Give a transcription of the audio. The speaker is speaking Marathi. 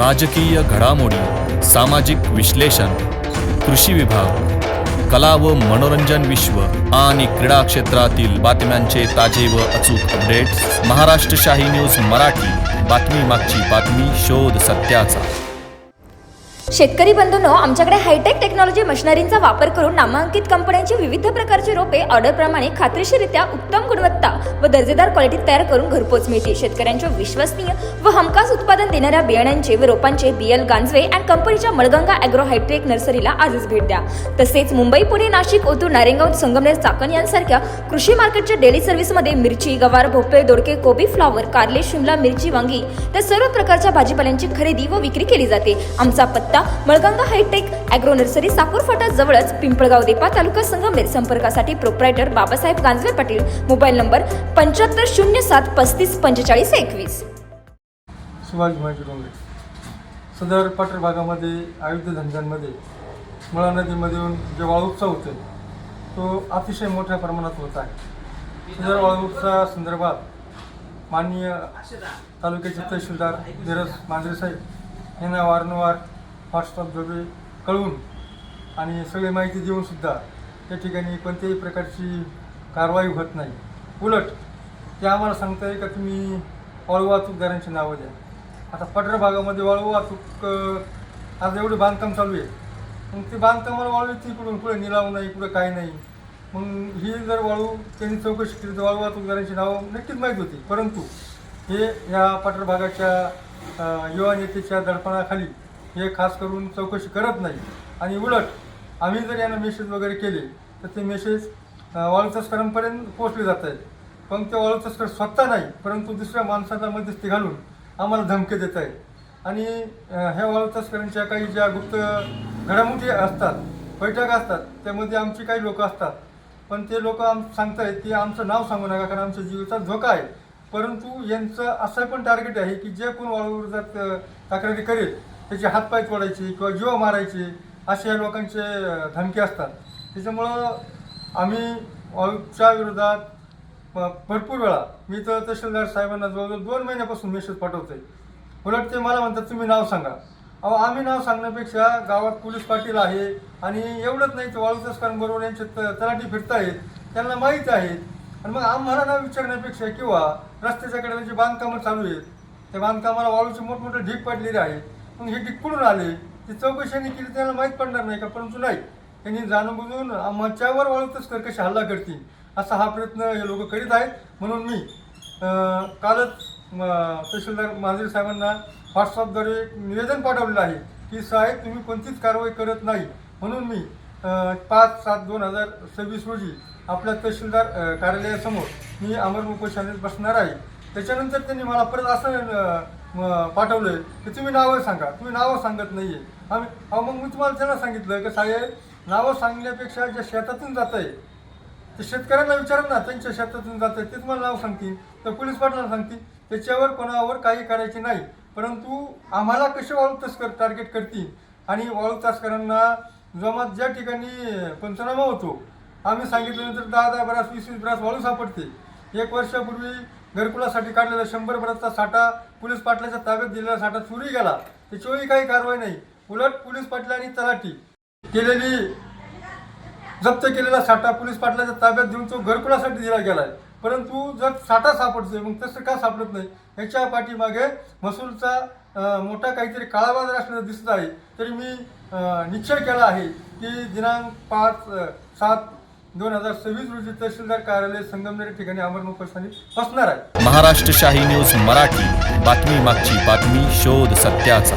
राजकीय घडामोडी, सामाजिक विश्लेषण, कृषी विभाग, कला व मनोरंजन विश्व आणि क्रीडा क्षेत्रातील बातम्यांचे ताजे व अचूक अपडेट्स महाराष्ट्र शाही न्यूज मराठी. बातमी मागची बातमी, शोध सत्याचा. शेतकरी बंधूंनो, आमच्याकडे हायटेक टेक्नॉलॉजी मशिनरींचा वापर करून नामांकित कंपन्यांची विविध प्रकारची रोपे ऑर्डरप्रमाणे खात्रीशीररित्या उत्तम गुणवत्ता व दर्जेदार क्वालिटीत तयार करून घरपोच मिळते. शेतकऱ्यांच्या विश्वसनीय व हमखास उत्पादन देणाऱ्या बियाण्यांचे व रोपांचे BL गांजवे अँड कंपनीच्या मळगंगा ॲग्रो हायटेक नर्सरीला आजच भेट द्या. तसेच मुंबई, पुणे, नाशिक, ओतूर, नारायणगाव, संगमनेर, चाकण यांसारख्या कृषी मार्केटच्या डेली सर्व्हिसमध्ये मिरची, गवार, भोपळे, दोडके, कोबी, फ्लॉवर, कारले, शिमला मिरची, वांगी त्या सर्व प्रकारच्या भाजीपाल्यांची खरेदी व विक्री केली जाते. आमचा पत्ता Malganga hitech agro nursery, Sakur फाटा जवळच, पिंपळगाव, देपा, तालुका संगमनेर. संपर्कासाठी proprietor Babasaheb Ganjawe Patil. Mobile number 7507354521. Shivaji माहिती डोंगरे. सदर पठार भागामध्ये आयुध धंद्यांमध्ये मुळा नदीमधून जे वाळूपसा होते तो अतिशय मोठ्या प्रमाणात होत आहे. सदर वाळूपसा संदर्भात माननीय तालुक्याचे तहसीलदार धीरज मांजरे साहेब यांना वारंवार व्हॉट्सअपद्वारे कळवून आणि सगळी माहिती देऊनसुद्धा त्या ठिकाणी कोणत्याही प्रकारची कारवाई होत नाही. उलट ते आम्हाला सांगता आहे का तुम्ही वाळू वाहतूकदारांची नावं द्या. आता पठार भागामध्ये वाळू वाहतूक आज एवढे बांधकाम चालू आहे, मग ते बांधकामाला वाळू तिकडून कुठे निलाव नाही, कुठं काय नाही. मग ही जर वाळू त्यांनी चौकशी केली तर वाळू वाहतूकदारांची नावं नक्कीच माहीत होती. परंतु हे ह्या पठार भागाच्या युवा नेत्याच्या दडपणाखाली हे खास करून चौकशी करत नाही आणि उलट आम्ही जर यांना मेसेज वगैरे केले तर ते मेसेज वाळू तस्करांपर्यंत पोचले जात आहेत. पण ते वाळू तस्कर स्वतः नाही, परंतु दुसऱ्या माणसाला मध्यस्थी घालून आम्हाला धमके देत आहेत. आणि ह्या वाळू तस्करांच्या काही ज्या गुप्त घडामोडी असतात, बैठक असतात, त्यामध्ये आमची काही लोक असतात. पण ते लोक सांगत आहेत की आमचं नाव सांगू नका कारण आमच्या जीवाचा धोका आहे. परंतु यांचं असं पण टार्गेट आहे की जे कोण वाळूवर तक्रारी करेल त्याचे हातपाय तोडायचे किंवा जीव मारायचे असे या लोकांचे धमके असतात. त्याच्यामुळं आम्ही वाळूच्या विरोधात भरपूर वेळा मी तर तहसीलदार साहेबांना जवळजवळ 2 महिन्यापासून मेसेज पाठवतो आहे. उलट ते मला म्हणतात तुम्ही नाव सांगा. अहो, आम्ही नाव सांगण्यापेक्षा गावात पोलीस पाटील आहे आणि एवढंच नाही तर वाळू तस्करांबरोबर यांचे तलाठी फिरत आहेत, त्यांना माहीत आहेत. आणि मग आम्हाला नाव विचारण्यापेक्षा किंवा रस्त्याच्या कडेला बांधकामं चालू आहेत त्या बांधकामाला वाळूचे मोठमोठे ढीग पडलेले आहेत, मग हे ढीग कुठून आले ती चौकशी केली त्यांना माहीत पडणार नाही का. परंतु नाही, त्यांनी जाणून बुजून आमच्यावर वाळू तस्कर कसे हल्ला करतील असा हा प्रयत्न हे लोक करीत आहेत. म्हणून मी कालच तहसीलदार मांजरे साहेबांना व्हॉट्सअपद्वारे निवेदन पाठवलेलं आहे की साहेब तुम्ही कोणतीच कारवाई करत नाही. म्हणून मी 5/7/2026 रोजी आपल्या तहसीलदार कार्यालयासमोर मी आमरण उपोषणात बसणार आहे. त्याच्यानंतर त्यांनी मला परत असं पाठवलं की तुम्ही नावं सांगा. तुम्ही नावं सांगत नाही आहे. मग मी तुम्हाला त्यांना सांगितलं की साहेब नावं सांगण्यापेक्षा ज्या शेतातून जात आहे ते शेतकऱ्यांना विचारा ना, त्यांच्या शेतातून जात आहे ते तुम्हाला नाव सांगतील तर पोलीस पाटलांना सांगतील. त्याच्यावर कोणावर काही करायचे नाही. परंतु आम्हाला कसे वाळू तस्कर टार्गेट करतील आणि वाळू तस्करांना जमात ज्या ठिकाणी पंचनामा होतो आम्ही सांगितल्यानंतर 10 बरास 20 बरास वाळू सापडते. 1 वर्षापूर्वी घरकुलासाठी काढलेला 100 बरासचा साठा पोलीस पाटलाच्या ताब्यात दिलेला साठा चोरी गेला, त्याच्यावरही काही कारवाई नाही. उलट पोलीस पाटलांनी तलाठी केलेली जप्त केलेला साठा पोलीस पाटलाच्या ताब्यात देऊन तो घरकुलासाठी दिला गेला आहे. परंतु जर साठा सापडतोय मग तसं का सापडत नाही याच्या पाठीमागे महसूलचा मोठा काहीतरी काळाबाजार असलेला दिसत आहे. तरी मी निश्चय केला आहे की दिनांक 5/7/2026 रोजी तहसीलदार कार्यालय संगमनेर ठिकाणी आमरण उपोषणाने बसणार आहे. महाराष्ट्र शाही न्यूज मराठी. बातमी मागची बातमी, शोध सत्याचा.